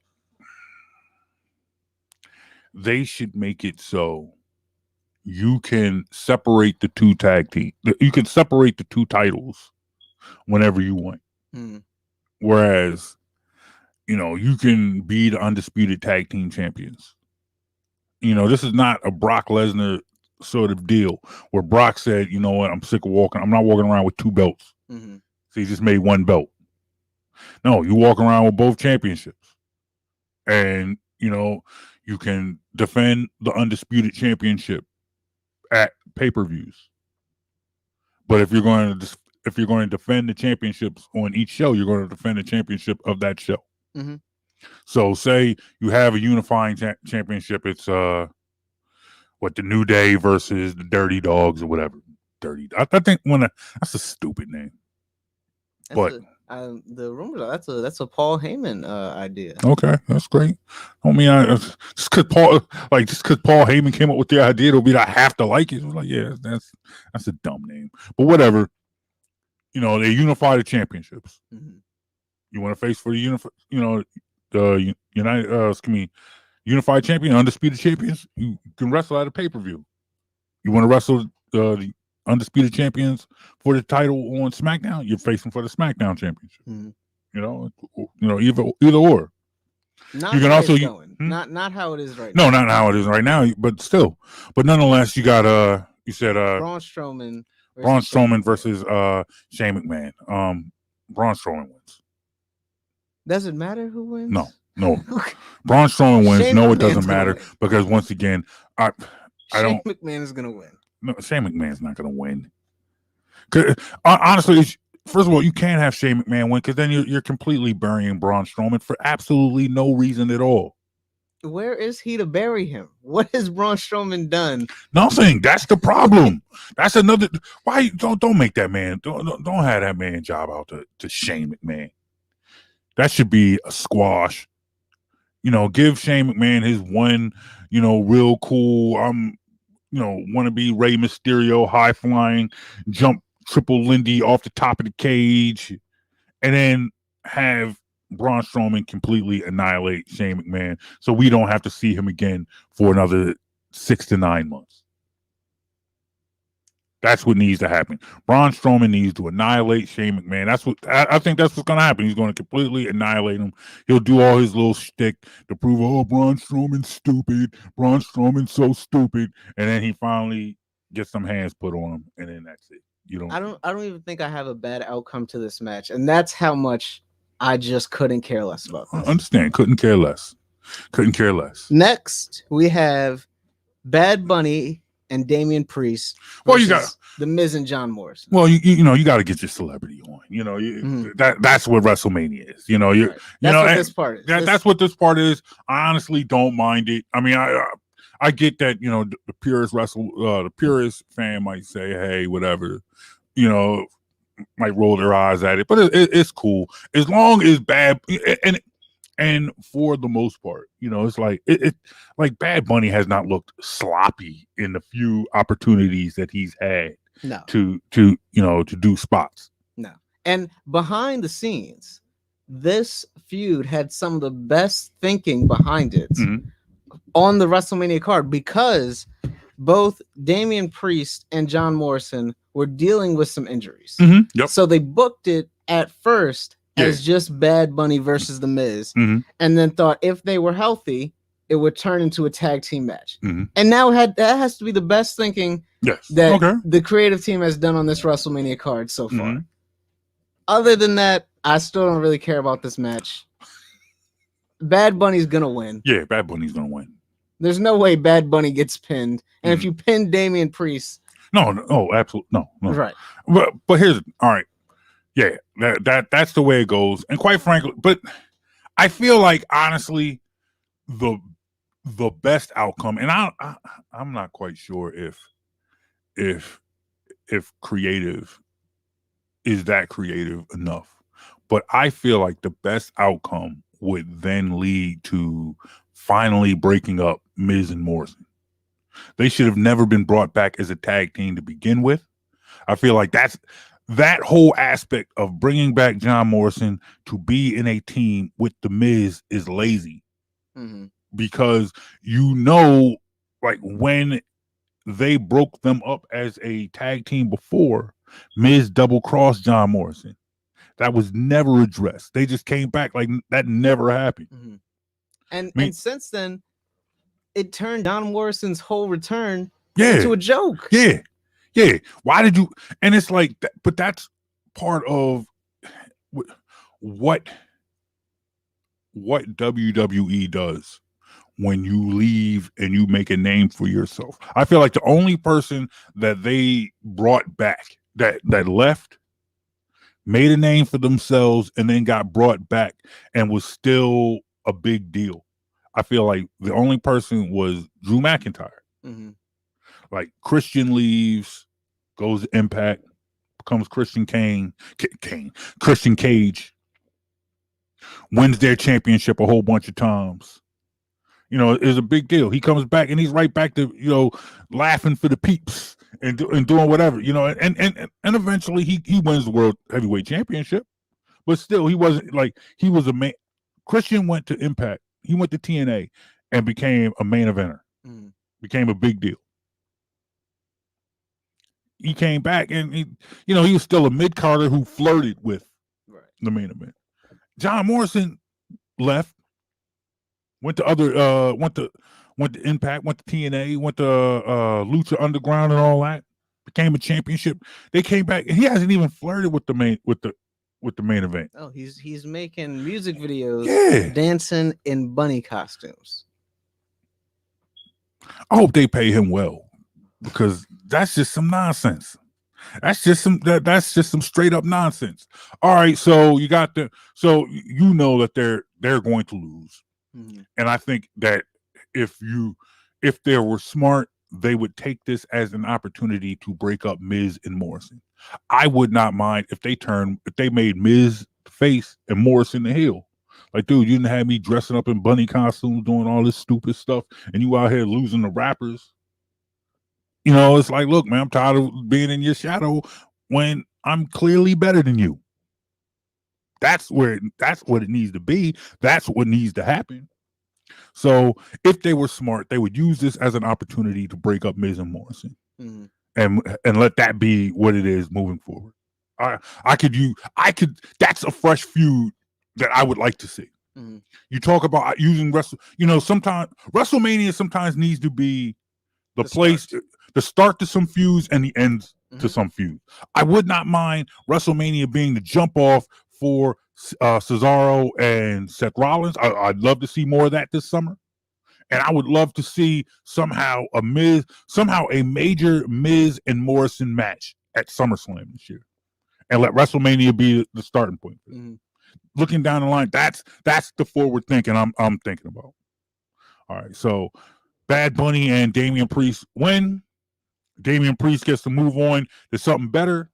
[SPEAKER 1] they should make it so you can separate the two tag teams. You can separate the two titles whenever you want.
[SPEAKER 2] Mm.
[SPEAKER 1] Whereas, you can be the undisputed tag team champions. This is not a Brock Lesnar sort of deal where Brock said, you know what, I'm sick of walking. I'm not walking around with two belts.
[SPEAKER 2] Mm-hmm.
[SPEAKER 1] So he just made one belt. No, you walk around with both championships. and you can defend the undisputed championship at pay-per-views. But if you're going to defend the championships on each show, you're going to defend the championship of that show.
[SPEAKER 2] Mm-hmm.
[SPEAKER 1] So say you have a unifying championship. It's the New Day versus the Dirty Dogs or whatever. I think that's a stupid name.
[SPEAKER 2] The rumors are that's a Paul Heyman idea.
[SPEAKER 1] Okay, that's great. I mean, just because Paul Heyman came up with the idea, it'll be I have to like it. Like, yeah, that's a dumb name, but whatever. They unify the championships.
[SPEAKER 2] Mm-hmm.
[SPEAKER 1] You want to face for the unified champion, undisputed champions. You can wrestle at a pay-per-view. You want to wrestle the undisputed champions for the title on SmackDown. You're facing for the SmackDown championship.
[SPEAKER 2] Mm-hmm.
[SPEAKER 1] Either or.
[SPEAKER 2] Not
[SPEAKER 1] you can also
[SPEAKER 2] not how it is right now.
[SPEAKER 1] No, not how it is right now. But still, but nonetheless, you got you said
[SPEAKER 2] Braun Strowman
[SPEAKER 1] versus Shane McMahon. Braun Strowman wins.
[SPEAKER 2] Does it matter who wins?
[SPEAKER 1] No. Braun Strowman wins.
[SPEAKER 2] Shane
[SPEAKER 1] No,
[SPEAKER 2] McMahon's
[SPEAKER 1] it doesn't matter because once again,
[SPEAKER 2] Shane McMahon is gonna win.
[SPEAKER 1] No, Shane McMahon's not gonna win. Honestly, first of all, you can't have Shane McMahon win because then you're completely burying Braun Strowman for absolutely no reason at all.
[SPEAKER 2] Where is he to bury him? What has Braun Strowman done?
[SPEAKER 1] Nothing. That's the problem. That's another. Why don't make that man? Don't have that man job out to Shane McMahon. That should be a squash. Give Shane McMahon his one. Real cool. Want to be Rey Mysterio, high flying, jump triple Lindy off the top of the cage, and then have Braun Strowman completely annihilate Shane McMahon, so we don't have to see him again for another 6 to 9 months. That's what needs to happen. Braun Strowman needs to annihilate Shane McMahon. I think that's what's going to happen. He's going to completely annihilate him. He'll do all his little shtick to prove, Braun Strowman's stupid. Braun Strowman's so stupid, and then he finally gets some hands put on him, and then that's it.
[SPEAKER 2] I don't even think I have a bad outcome to this match, and that's how much I just couldn't care less about this.
[SPEAKER 1] I understand. Couldn't care less.
[SPEAKER 2] Next, we have Bad Bunny and Damian Priest.
[SPEAKER 1] Well, you got
[SPEAKER 2] The Miz and John Morrison.
[SPEAKER 1] Well, you got to get your celebrity on. That's what WrestleMania is.
[SPEAKER 2] Right. That's what this part is.
[SPEAKER 1] That's what this part is. I honestly don't mind it. I mean, I get that. The purist fan might say, "Hey, whatever," might roll their eyes at it, but it's cool as long as bad and for the most part, it's like it like Bad Bunny has not looked sloppy in the few opportunities that he's had to do spots.
[SPEAKER 2] No, and behind the scenes, this feud had some of the best thinking behind it on the WrestleMania card because both Damian Priest and John Morrison were dealing with some injuries.
[SPEAKER 1] Yep.
[SPEAKER 2] So they booked it at first as just Bad Bunny versus The Miz, and then thought if they were healthy, it would turn into a tag team match. And now that has to be the best thinking that the creative team has done on this WrestleMania card so far. Other than that, I still don't really care about this match. Bad Bunny's gonna win.
[SPEAKER 1] Yeah, Bad Bunny's gonna win.
[SPEAKER 2] There's no way Bad Bunny gets pinned. And if you pin Damian Priest,
[SPEAKER 1] no, absolutely no.
[SPEAKER 2] Right.
[SPEAKER 1] But here's all right. Yeah, that's the way it goes. And quite frankly, but I feel like honestly, the best outcome, and I'm not quite sure if creative is that creative enough, but I feel like the best outcome would then lead to finally breaking up Miz and Morrison. They should have never been brought back as a tag team to begin with. I feel like that whole aspect of bringing back John Morrison to be in a team with The Miz is lazy. Because like when they broke them up as a tag team before, Miz double-crossed John Morrison. That was never addressed. They just came back like that never happened.
[SPEAKER 2] And since then, it turned John Morrison's whole return into a joke.
[SPEAKER 1] Yeah. Why did you? And it's like, but that's part of what what WWE does when you leave and you make a name for yourself. I feel like the only person that they brought back that left, made a name for themselves, and then got brought back and was still a big deal. I feel like the only person was Drew McIntyre.
[SPEAKER 2] Mm-hmm.
[SPEAKER 1] Like Christian leaves, goes to Impact, becomes Christian Cage, wins their championship a whole bunch of times. You know, it's a big deal. He comes back and he's right back to, you know, laughing for the peeps and doing whatever, you know, and eventually he wins the World Heavyweight Championship, but still he wasn't like, he was a main. Christian went to Impact, he went to TNA and became a main eventer, became a big deal. He came back and he was still a mid-carder who flirted with the main event. John Morrison left, went to Impact, went to TNA, went to Lucha Underground and all that. Became a championship. They came back and he hasn't even flirted with the main event.
[SPEAKER 2] Oh, he's making music videos, dancing in bunny costumes.
[SPEAKER 1] I hope they pay him well, because that's just some nonsense. That's just some straight up nonsense. All right, so you got you know that they're going to lose. Mm-hmm. And I think that if they were smart, they would take this as an opportunity to break up Miz and Morrison. I would not mind if they made Miz the face and Morrison the heel. Like, dude, you didn't have me dressing up in bunny costumes, doing all this stupid stuff, and you out here losing the rappers. You know, it's like, look, man, I'm tired of being in your shadow when I'm clearly better than you. That's what it needs to be. That's what needs to happen. So if they were smart, they would use this as an opportunity to break up Miz and Morrison, and let that be what it is moving forward. That's a fresh feud that I would like to see. Mm-hmm. You talk about using sometimes WrestleMania sometimes needs to be the place, the start to some feuds and the end to some feuds. I would not mind WrestleMania being the jump off for Cesaro and Seth Rollins. I'd love to see more of that this summer. And I would love to see somehow a major Miz and Morrison match at SummerSlam this year. And let WrestleMania be the starting point. Mm-hmm. Looking down the line, that's the forward thinking I'm thinking about. All right, so Bad Bunny and Damian Priest win. Damian Priest gets to move on to something better.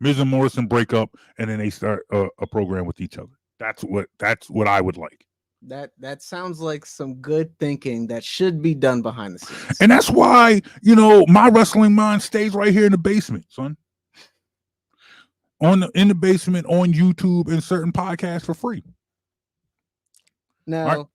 [SPEAKER 1] Miz and Morrison break up, and then they start a program with each other. That's what I would like.
[SPEAKER 2] That sounds like some good thinking that should be done behind the scenes.
[SPEAKER 1] And that's why, my wrestling mind stays right here in the basement, son. In the basement, on YouTube, and certain podcasts for free.
[SPEAKER 2] Now,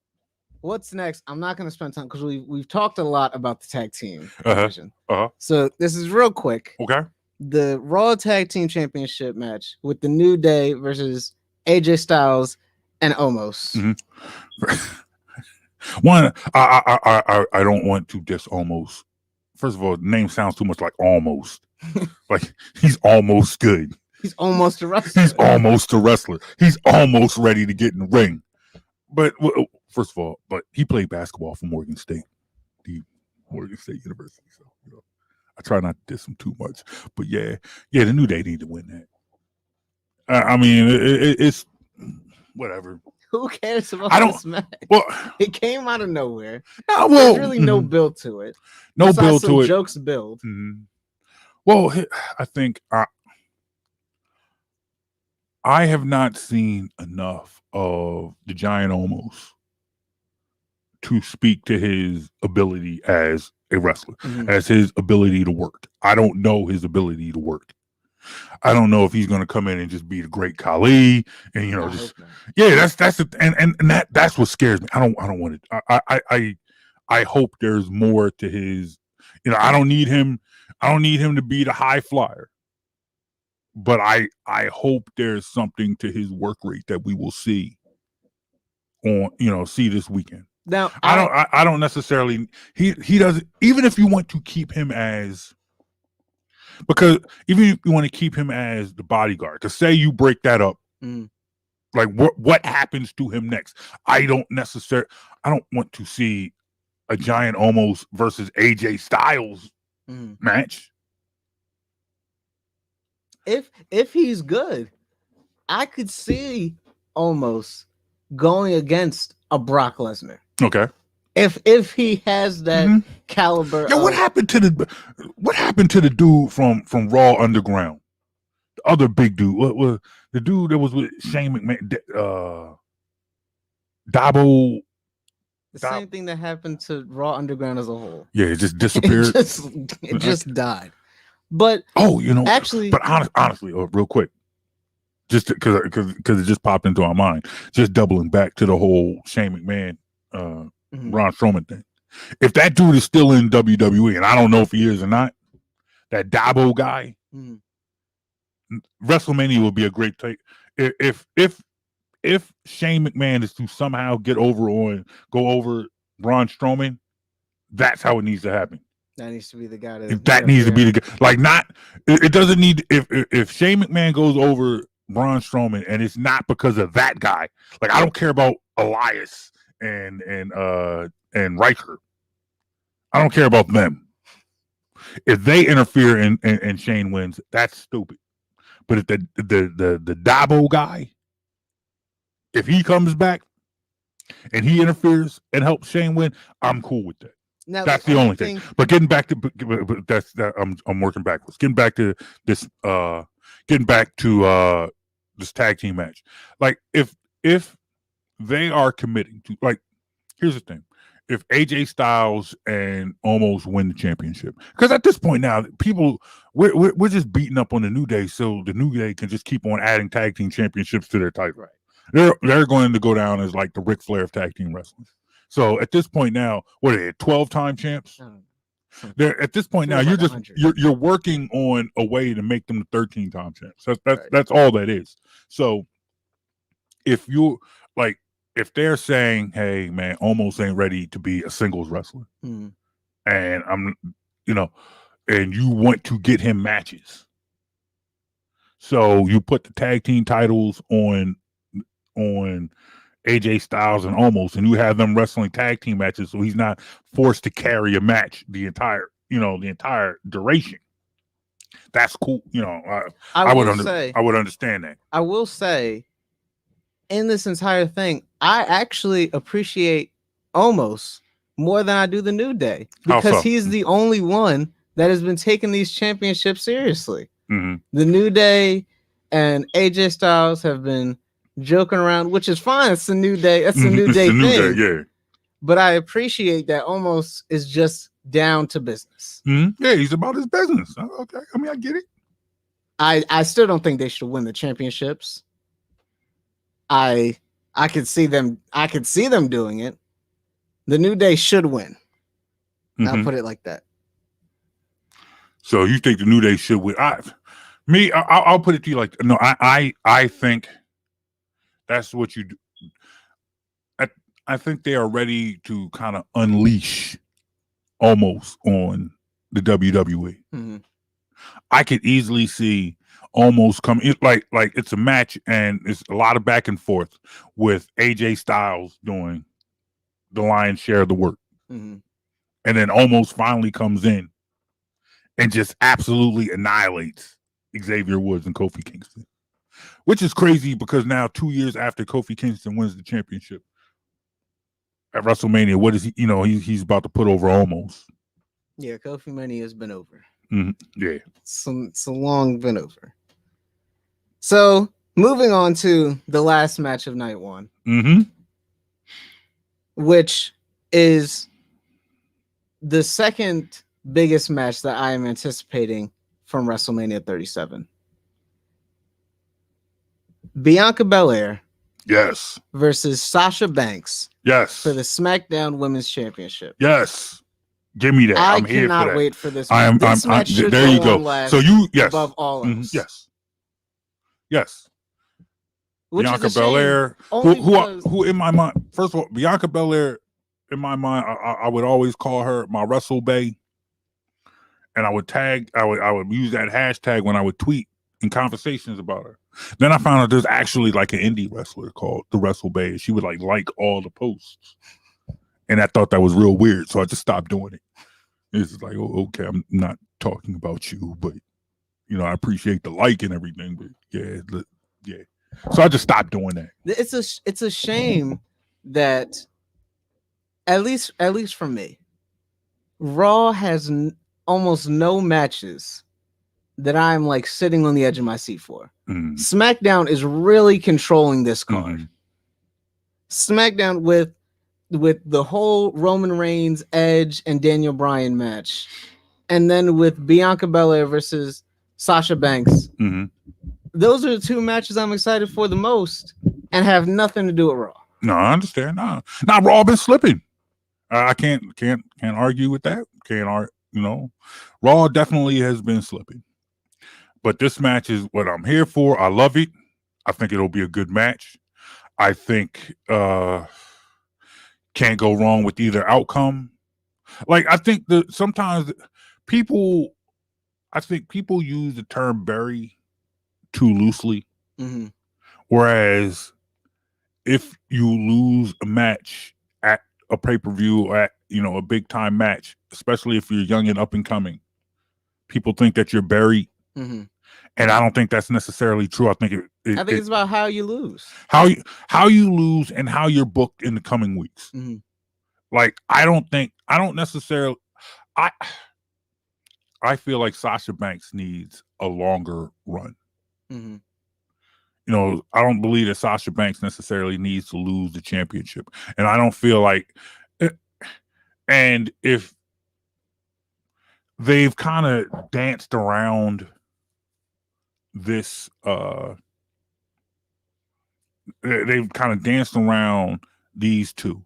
[SPEAKER 2] what's next? I'm not going to spend time because we've talked a lot about the tag team division. So this is real quick.
[SPEAKER 1] Okay.
[SPEAKER 2] The Raw Tag Team Championship match with the New Day versus AJ Styles and Omos.
[SPEAKER 1] Mm-hmm. One, I don't want to diss Omos. First of all, the name sounds too much like almost. Like he's almost good.
[SPEAKER 2] He's almost a wrestler.
[SPEAKER 1] He's almost ready to get in the ring. But first of all, he played basketball for Morgan State University. So I try not to diss him too much. But yeah, the New Day need to win that. I mean, it's whatever.
[SPEAKER 2] Who cares about this match?
[SPEAKER 1] Well,
[SPEAKER 2] it came out of nowhere.
[SPEAKER 1] There's
[SPEAKER 2] really no build to it.
[SPEAKER 1] No build to it.
[SPEAKER 2] Jokes build.
[SPEAKER 1] Mm-hmm. Well, I think I have not seen enough of the Giant Omos to speak to his ability as a wrestler, as his ability to work. I don't know his ability to work. I don't know if he's going to come in and just be the great Khali and that's what scares me. I don't want it. I hope there's more to his. I don't need him to be the high flyer. But I hope there's something to his work rate that we will see see this weekend.
[SPEAKER 2] Now
[SPEAKER 1] I don't necessarily he doesn't, even if you want to keep him as, because even if you want to keep him as the bodyguard, to say you break that up Like what happens to him next? I don't want to see a Giant Omos versus AJ Styles match.
[SPEAKER 2] If he's good, I could see Omos going against a Brock Lesnar.
[SPEAKER 1] Okay.
[SPEAKER 2] If he has that caliber.
[SPEAKER 1] Yeah, what happened to the dude from Raw Underground? The other big dude. What was the dude that was with Shane McMahon? Dabo.
[SPEAKER 2] The same thing that happened to Raw Underground as a whole.
[SPEAKER 1] Yeah, it just disappeared.
[SPEAKER 2] it just died. But
[SPEAKER 1] actually, but honestly, real quick, just because it just popped into our mind, just doubling back to the whole Shane McMahon, Braun Strowman thing. If that dude is still in WWE, and I don't know if he is or not, that Dabo guy, WrestleMania would be a great take. If Shane McMahon is to somehow go over Braun Strowman, that's how it needs to happen.
[SPEAKER 2] That needs to be the guy.
[SPEAKER 1] That needs to be the guy. Like, not it doesn't need if Shane McMahon goes over Braun Strowman and it's not because of that guy. Like, I don't care about Elias and Riker. I don't care about them. If they interfere and Shane wins, that's stupid. But if the Dabo guy, if he comes back and he interferes and helps Shane win, I'm cool with that. Now, that's the only thing. But getting back to I'm working backwards. Getting back to this this tag team match. Like, if they are committing to, like, here's the thing. If AJ Styles and Omos win the championship, because at this point now, we're just beating up on the New Day, so the New Day can just keep on adding tag team championships to their title. Right. They're going to go down as like the Ric Flair of tag team wrestling. So at this point now, what are they, 12-time champs? They're at this point now, you're working on a way to make them the 13-time champs. That's all that is. So if they're saying, hey man, Omos ain't ready to be a singles wrestler, and and you want to get him matches, so you put the tag team titles on AJ Styles and Omos, and you have them wrestling tag team matches, so he's not forced to carry a match the entire duration. That's cool. I would understand that.
[SPEAKER 2] I will say, in this entire thing, I actually appreciate Omos more than I do the New Day, because he's the only one that has been taking these championships seriously. The New Day and AJ Styles have been joking around, which is fine. It's a New Day. That's a New Day thing. Yeah. But I appreciate that Omos is just down to business.
[SPEAKER 1] Yeah, he's about his business. Okay, I mean, I get it.
[SPEAKER 2] I still don't think they should win the championships. I could see them doing it. The New Day should win. I'll put it like that.
[SPEAKER 1] So you think the New Day should win? I'll put it to you like, no, I think that's what you do. I think they are ready to kind of unleash Omos on the WWE. I could easily see Omos come in, like it's a match and it's a lot of back and forth with AJ Styles doing the lion's share of the work. And then Omos finally comes in and just absolutely annihilates Xavier Woods and Kofi Kingston, which is crazy because now 2 years after Kofi Kingston wins the championship at WrestleMania, what is he? He's about to put over Omos.
[SPEAKER 2] Yeah, Kofi Mania has been over.
[SPEAKER 1] Yeah,
[SPEAKER 2] it's a long been over. So moving on to the last match of night one, which is the second biggest match that I am anticipating from WrestleMania 37. Bianca Belair,
[SPEAKER 1] yes,
[SPEAKER 2] versus Sasha Banks,
[SPEAKER 1] yes,
[SPEAKER 2] for the SmackDown Women's Championship.
[SPEAKER 1] Yes, give me that. I'm here for that.
[SPEAKER 2] I cannot wait for this.
[SPEAKER 1] This match should there you go. So
[SPEAKER 2] above all else.
[SPEAKER 1] Yes.
[SPEAKER 2] Which
[SPEAKER 1] Bianca Belair, who in my mind, first of all, Bianca Belair, in my mind, I would always call her my WrestleBay, and I would use that hashtag when I would tweet, and conversations about her. Then I found out there's actually like an indie wrestler called the Wrestle Bay. She would like all the posts. And I thought that was real weird. So I just stopped doing it. It's like, oh, okay, I'm not talking about you, but I appreciate the like and everything. But yeah. So I just stopped doing that.
[SPEAKER 2] It's a shame that at least for me, Raw has almost no matches that I'm like sitting on the edge of my seat for. SmackDown is really controlling this card. SmackDown with the whole Roman Reigns, Edge, and Daniel Bryan match, and then with Bianca Belair versus Sasha Banks. Those are the two matches I'm excited for the most, and have nothing to do with Raw.
[SPEAKER 1] No, I understand. No, Raw been slipping. I can't argue with that. Raw definitely has been slipping. But this match is what I'm here for. I love it. I think it'll be a good match. I think can't go wrong with either outcome. Like, I think that sometimes people use the term bury too loosely. Whereas if you lose a match at a pay-per-view or at a big time match, especially if you're young and up and coming, people think that you're buried. And I don't think that's necessarily true. I think
[SPEAKER 2] it's about how you lose.
[SPEAKER 1] How you lose and how you're booked in the coming weeks. Like, I feel like Sasha Banks needs a longer run. I don't believe that Sasha Banks necessarily needs to lose the championship. And I don't feel like, and if they've kind of danced around this, they've kind of danced around these two,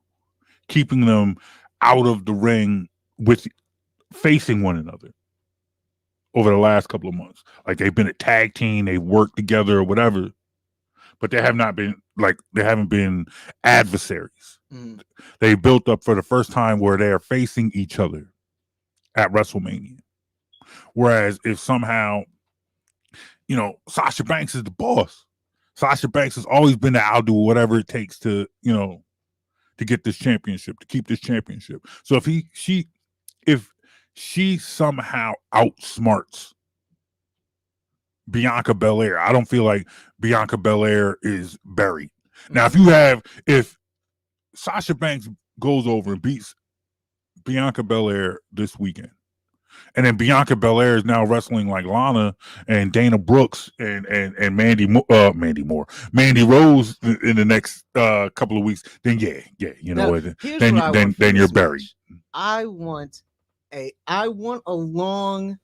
[SPEAKER 1] keeping them out of the ring with facing one another over the last couple of months. Like, they've been a tag team, they've worked together or whatever, but they haven't been adversaries. They built up for the first time where they are facing each other at WrestleMania. Whereas if somehow, Sasha Banks is the boss. Sasha Banks has always been the I'll do whatever it takes to get this championship, to keep this championship. So if she somehow outsmarts Bianca Belair, I don't feel like Bianca Belair is buried. Now, if Sasha Banks goes over and beats Bianca Belair this weekend, and then Bianca Belair is now wrestling like Lana and Dana Brooks and Mandy Rose in the next couple of weeks, then then you're buried.
[SPEAKER 2] I want a long,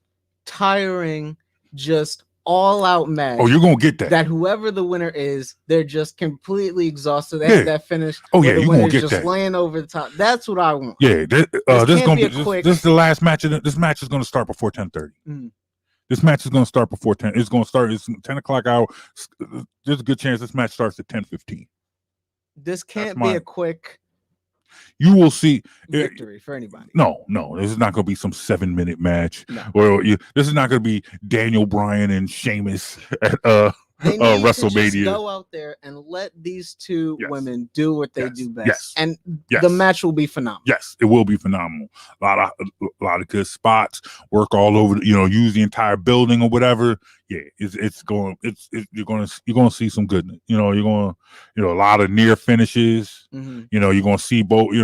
[SPEAKER 2] tiring, just all out match.
[SPEAKER 1] Oh, you're gonna get that.
[SPEAKER 2] That whoever the winner is, they're just completely exhausted. That finish.
[SPEAKER 1] Oh yeah, you're gonna get
[SPEAKER 2] just
[SPEAKER 1] that.
[SPEAKER 2] Laying over the top. That's what I want.
[SPEAKER 1] Yeah, this is the last match. This match is gonna start before 10:30. This match is gonna start before 10. It's gonna start. It's 10 o'clock hour. There's a good chance this match starts at 10:15.
[SPEAKER 2] This can't be a quick.
[SPEAKER 1] You will see
[SPEAKER 2] victory for anybody.
[SPEAKER 1] No, this is not going to be some 7-minute match. No. This is not going to be Daniel Bryan and Sheamus at WrestleMania.
[SPEAKER 2] Just go out there and let these two women do what they do best, and the match will be phenomenal.
[SPEAKER 1] Yes, it will be phenomenal. A lot of good spots. Work all over. Use the entire building or whatever. Yeah, you're going to see some goodness. You're going to a lot of near finishes. You're going to see both.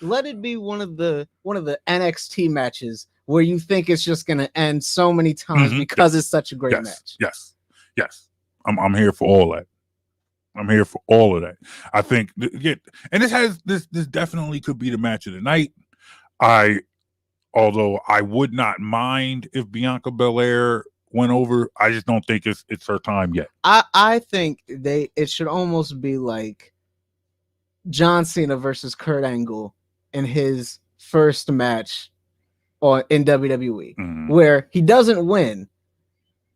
[SPEAKER 2] Let it be one of the NXT matches where you think it's just going to end so many times because it's such a great match.
[SPEAKER 1] Yes. I'm here for all that. I'm here for all of that. I think, and this definitely could be the match of the night. Although I would not mind if Bianca Belair went over, I just don't think it's her time yet.
[SPEAKER 2] I think it should almost be like John Cena versus Kurt Angle in his first match in WWE, where he doesn't win.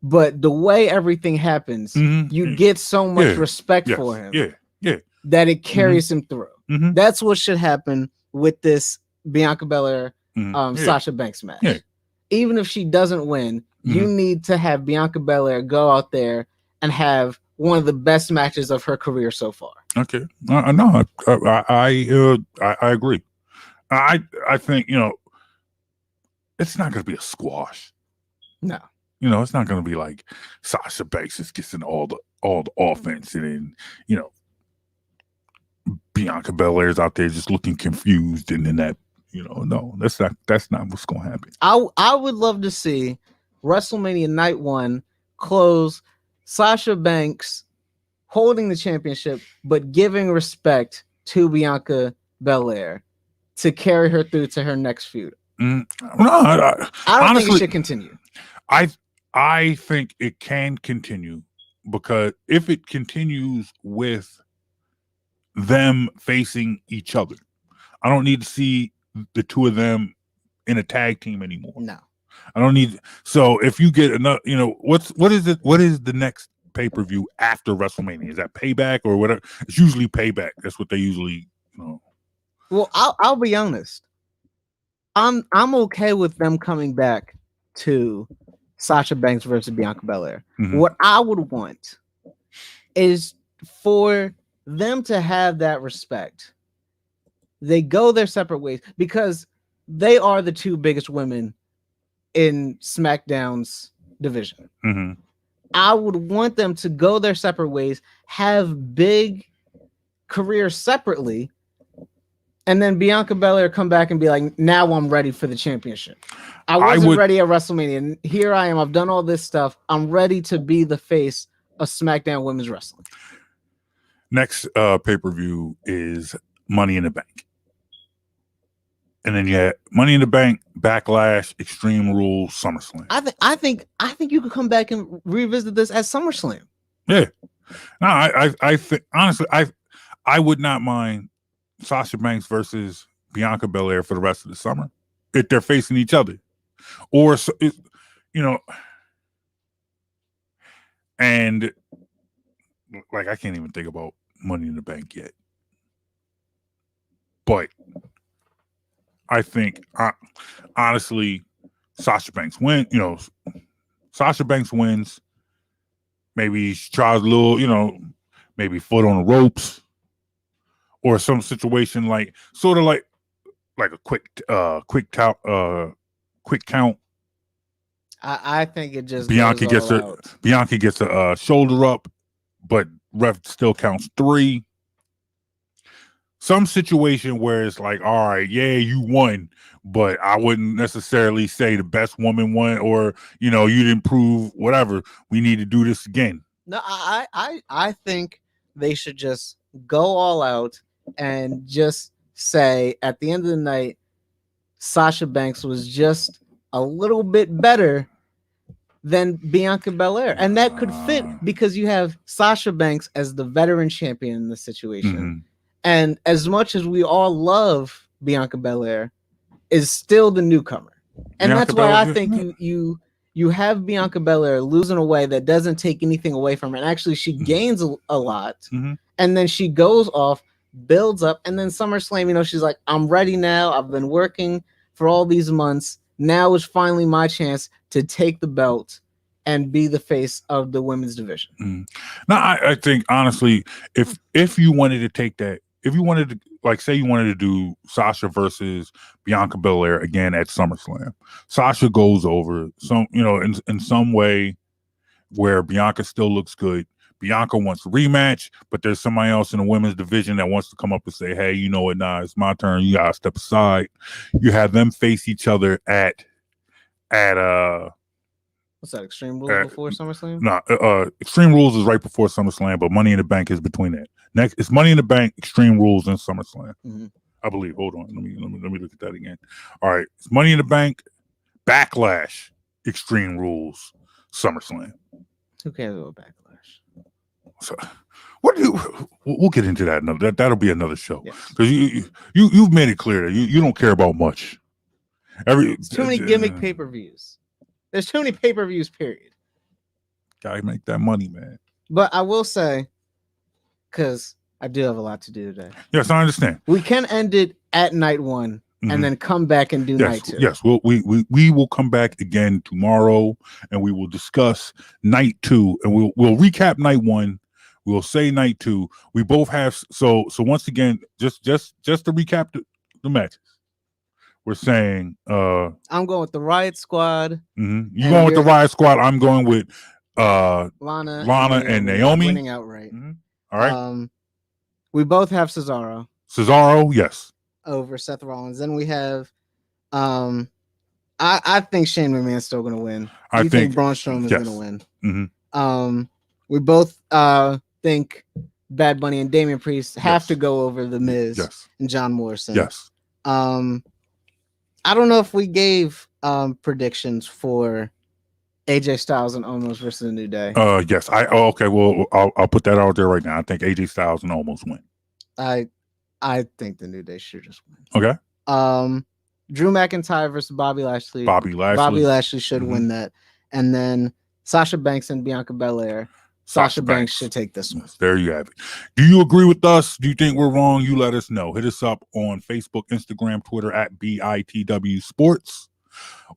[SPEAKER 2] But the way everything happens, you get so much respect for him that it carries him through. That's what should happen with this Bianca Belair Sasha Banks match. Even if she doesn't win, You need to have Bianca Belair go out there and have one of the best matches of her career so far.
[SPEAKER 1] Okay, no, I agree. I think it's not going to be a squash.
[SPEAKER 2] No,
[SPEAKER 1] it's not going to be like Sasha Banks just gets in all the offense, and then Bianca Belair's out there just looking confused, and then that no, that's not what's going to happen.
[SPEAKER 2] I would love to see WrestleMania Night 1 close Sasha Banks holding the championship, but giving respect to Bianca Belair to carry her through to her next feud.
[SPEAKER 1] No, I
[SPEAKER 2] don't
[SPEAKER 1] honestly
[SPEAKER 2] think it should continue.
[SPEAKER 1] I think it can continue, because if it continues with them facing each other, I don't need to see the two of them in a tag team anymore.
[SPEAKER 2] No,
[SPEAKER 1] I don't need. So if you get another, what is it? What is the next pay-per-view after WrestleMania? Is that Payback or whatever? It's usually Payback. That's what they usually.
[SPEAKER 2] Well, I'll be honest. I'm okay with them coming back to Sasha Banks versus Bianca Belair. Mm-hmm. What I would want is for them to have that respect. They go their separate ways because they are the two biggest women in SmackDown's division.
[SPEAKER 1] Mm-hmm.
[SPEAKER 2] I would want them to go their separate ways, have big careers separately, and then Bianca Belair come back and be like, now I'm ready for the championship. I wasn't ready at WrestleMania, and here I am. I've done all this stuff. I'm ready to be the face of SmackDown Women's Wrestling.
[SPEAKER 1] Next pay-per-view is Money in the Bank. And then you had Money in the Bank, Backlash, Extreme Rules, SummerSlam.
[SPEAKER 2] I think you could come back and revisit this at SummerSlam.
[SPEAKER 1] Yeah. No, I think honestly, I would not mind Sasha Banks versus Bianca Belair for the rest of the summer if they're facing each other, or and like I can't even think about Money in the Bank yet, but I think honestly, Sasha Banks Sasha Banks wins. Maybe she tries a little, maybe foot on the ropes, or some situation like sort of like a quick count.
[SPEAKER 2] I think it just
[SPEAKER 1] Bianca gets a shoulder up, but ref still counts 3. Some situation where it's like, all right, yeah, you won, but I wouldn't necessarily say the best woman won, or you didn't prove whatever. We need to do this again.
[SPEAKER 2] No, I think they should just go all out and just say at the end of the night, Sasha Banks was just a little bit better than Bianca Belair, and that could fit because you have Sasha Banks as the veteran champion in this situation. Mm-hmm. And as much as we all love Bianca Belair, is still the newcomer. And Bianca that's why Belair, I think you have Bianca Belair losing a way that doesn't take anything away from her. And actually she gains a lot. Mm-hmm. And then she goes off, builds up, and then SummerSlam, she's like, I'm ready now. I've been working for all these months. Now is finally my chance to take the belt and be the face of the women's division. Mm.
[SPEAKER 1] Now, I think, honestly, if you wanted to take that, if you wanted to, like, say you wanted to do Sasha versus Bianca Belair again at SummerSlam, Sasha goes over some, in some way where Bianca still looks good. Bianca wants a rematch, but there's somebody else in the women's division that wants to come up and say, hey, you know what, nah, it's my turn. You gotta step aside. You have them face each other at
[SPEAKER 2] what's that, Extreme Rules before SummerSlam?
[SPEAKER 1] No, Extreme Rules is right before SummerSlam, but Money in the Bank is between that. Next, it's Money in the Bank, Extreme Rules, and SummerSlam. Mm-hmm. I believe. Hold on, let me look at that again. All right, it's Money in the Bank, Backlash, Extreme Rules, SummerSlam.
[SPEAKER 2] Who cares about Backlash?
[SPEAKER 1] So, we'll get into that. That'll be another show, because you've made it clear that you don't care about much.
[SPEAKER 2] It's too many gimmick pay-per-views. There's too many pay-per-views, period.
[SPEAKER 1] Gotta make that money, man.
[SPEAKER 2] But I will say, because I do have a lot to do today.
[SPEAKER 1] Yes, I understand.
[SPEAKER 2] We can end it at night 1 and then come back and do night 2.
[SPEAKER 1] Yes, we will come back again tomorrow, and we will discuss night 2, and we'll recap night 1. We'll say night 2. We both have so once again, just to recap the matches. We're saying
[SPEAKER 2] I'm going with the Riot Squad.
[SPEAKER 1] You going with the Riot Squad? I'm going with
[SPEAKER 2] Lana
[SPEAKER 1] and Naomi
[SPEAKER 2] winning outright.
[SPEAKER 1] All right.
[SPEAKER 2] We both have Cesaro.
[SPEAKER 1] Cesaro, yes.
[SPEAKER 2] Over Seth Rollins. Then we have I think Shane McMahon's still gonna win. I think Braun Strowman is gonna win. We both think Bad Bunny and Damian Priest have to go over The Miz and John Morrison.
[SPEAKER 1] Yes.
[SPEAKER 2] I don't know if we gave predictions for AJ Styles and Omos versus the New Day.
[SPEAKER 1] Yes. Okay. Well, I'll put that out there right now. I think AJ Styles and Omos win.
[SPEAKER 2] I think the New Day should just win.
[SPEAKER 1] Okay.
[SPEAKER 2] Drew McIntyre versus Bobby Lashley.
[SPEAKER 1] Bobby Lashley
[SPEAKER 2] should win that, and then Sasha Banks and Bianca Belair. Sasha Banks should take this one.
[SPEAKER 1] There you have it. Do you agree with us? Do you think we're wrong? You let us know. Hit us up on Facebook, Instagram, Twitter at BITW Sports,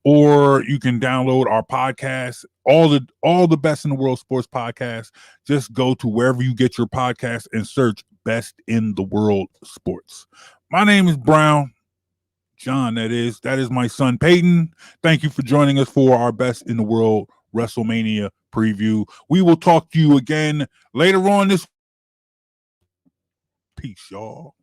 [SPEAKER 1] or you can download our podcast, all the best in the world sports podcasts. Just go to wherever you get your podcast and search Best in the World Sports. My name is Brown. John, that is my son Peyton. Thank you for joining us for our Best in the World Wrestlemania preview. We will talk to you again later on this. Peace, y'all.